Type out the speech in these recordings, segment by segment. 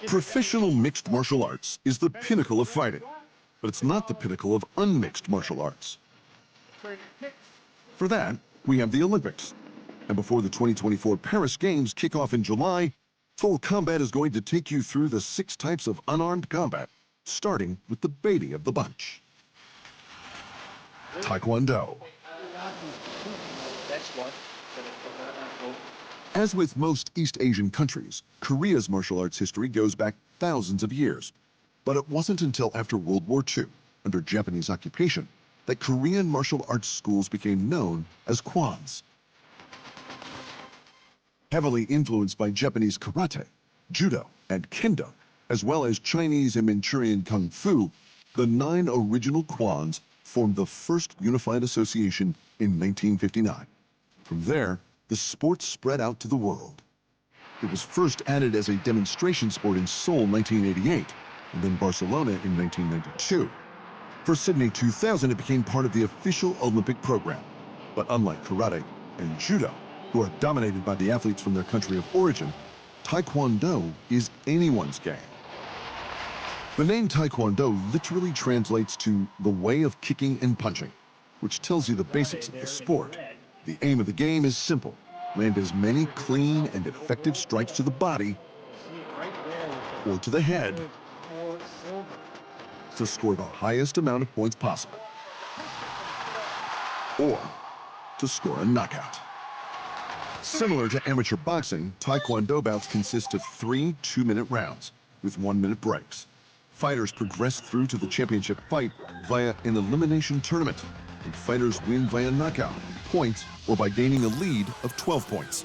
Professional mixed martial arts is the pinnacle of fighting, but it's not the pinnacle of unmixed martial arts. For that, we have the Olympics. And before the 2024 Paris Games kick off in July, Full Combat is going to take you through the 6 types of unarmed combat, starting with the baby of the bunch. Taekwondo. As with most East Asian countries, Korea's martial arts history goes back thousands of years. But it wasn't until after World War II, under Japanese occupation, that Korean martial arts schools became known as kwans. Heavily influenced by Japanese karate, judo, and kendo, as well as Chinese and Manchurian kung fu, the 9 original kwans formed the first unified association in 1959. From there, the sport spread out to the world. It was first added as a demonstration sport in Seoul in 1988, and then Barcelona in 1992. For Sydney 2000, it became part of the official Olympic program. But unlike karate and judo, who are dominated by the athletes from their country of origin, Taekwondo is anyone's game. The name Taekwondo literally translates to the way of kicking and punching, which tells you the basics of the sport. The aim of the game is simple: land as many clean and effective strikes to the body or to the head to score the highest amount of points possible, or to score a knockout. Similar to amateur boxing, Taekwondo bouts consist of 3 2-minute rounds with 1-minute breaks. Fighters progress through to the championship fight via an elimination tournament, and fighters win via knockout, points, or by gaining a lead of 12 points.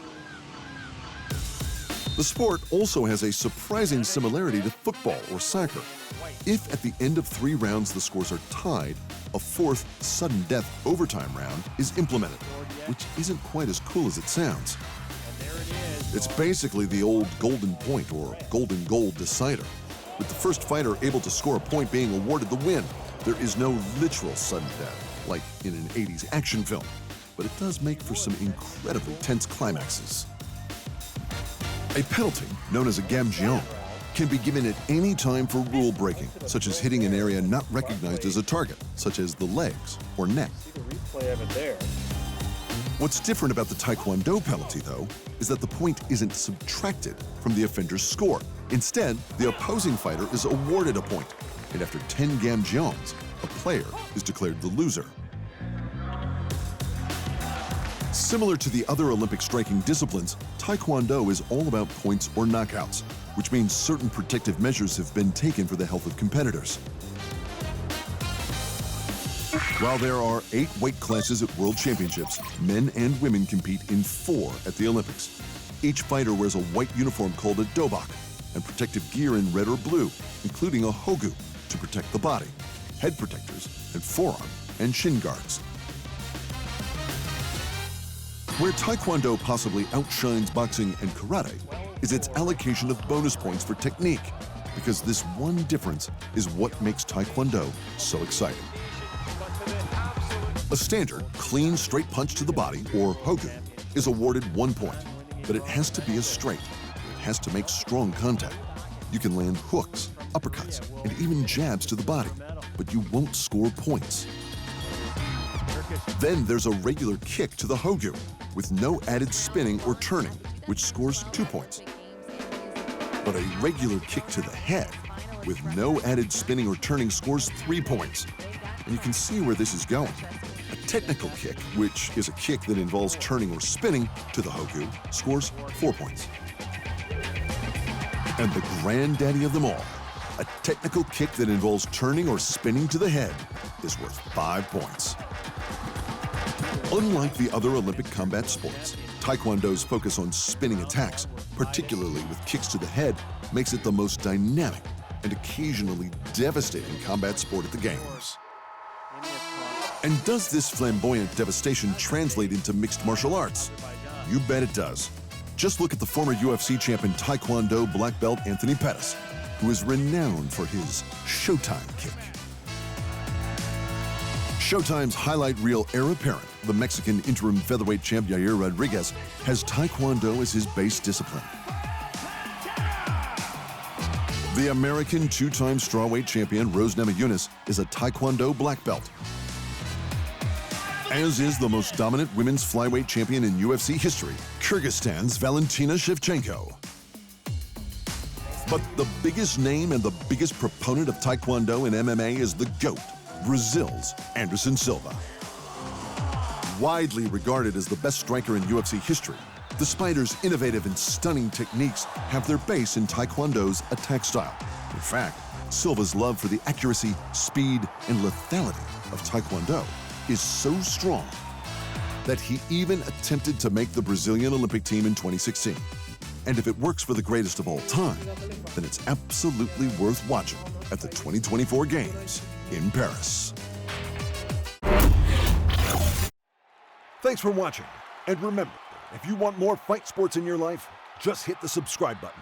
The sport also has a surprising similarity to football or soccer. If at the end of 3 rounds the scores are tied, a 4th sudden death overtime round is implemented, which isn't quite as cool as it sounds. It's basically the old golden point or golden goal decider, with the first fighter able to score a point being awarded the win. There is no literal sudden death, like in an 80s action film, but it does make for some incredibly tense climaxes. A penalty, known as a gamjeon, can be given at any time for rule breaking, such as hitting an area not recognized as a target, such as the legs or neck. What's different about the Taekwondo penalty, though, is that the point isn't subtracted from the offender's score. Instead, the opposing fighter is awarded a point, and after 10 gamjeons, a player is declared the loser. Similar to the other Olympic striking disciplines, Taekwondo is all about points or knockouts, which means certain protective measures have been taken for the health of competitors. While there are 8 weight classes at World Championships, men and women compete in 4 at the Olympics. Each fighter wears a white uniform called a dobak and protective gear in red or blue, including a hogu to protect the body, head protectors, and forearm and shin guards. Where Taekwondo possibly outshines boxing and karate is its allocation of bonus points for technique, because this one difference is what makes Taekwondo so exciting. A standard, clean, straight punch to the body, or hogu, is awarded 1 point, but it has to be a straight. It has to make strong contact. You can land hooks, uppercuts, and even jabs to the body, but you won't score points. Then there's a regular kick to the hogu, with no added spinning or turning, which scores 2 points. But a regular kick to the head, with no added spinning or turning, scores 3 points. And you can see where this is going. A technical kick, which is a kick that involves turning or spinning to the hogu, scores 4 points. And the granddaddy of them all, a technical kick that involves turning or spinning to the head, is worth 5 points. Unlike the other Olympic combat sports, Taekwondo's focus on spinning attacks, particularly with kicks to the head, makes it the most dynamic and occasionally devastating combat sport at the Games. And does this flamboyant devastation translate into mixed martial arts? You bet it does. Just look at the former UFC champion Taekwondo black belt Anthony Pettis, who is renowned for his Showtime kick. Showtime's highlight reel heir apparent, the Mexican interim featherweight champ Yair Rodriguez, has Taekwondo as his base discipline. The American two-time strawweight champion Rose Namajunas is a Taekwondo black belt, as is the most dominant women's flyweight champion in UFC history, Kyrgyzstan's Valentina Shevchenko. But the biggest name and the biggest proponent of Taekwondo and MMA is the GOAT, Brazil's Anderson Silva. Widely regarded as the best striker in UFC history, the Spider's innovative and stunning techniques have their base in Taekwondo's attack style. In fact, Silva's love for the accuracy, speed, and lethality of Taekwondo is so strong that he even attempted to make the Brazilian Olympic team in 2016. And if it works for the greatest of all time, then it's absolutely worth watching at the 2024 Games in Paris. Thanks for watching, and remember, if you want more fight sports in your life, just hit the subscribe button.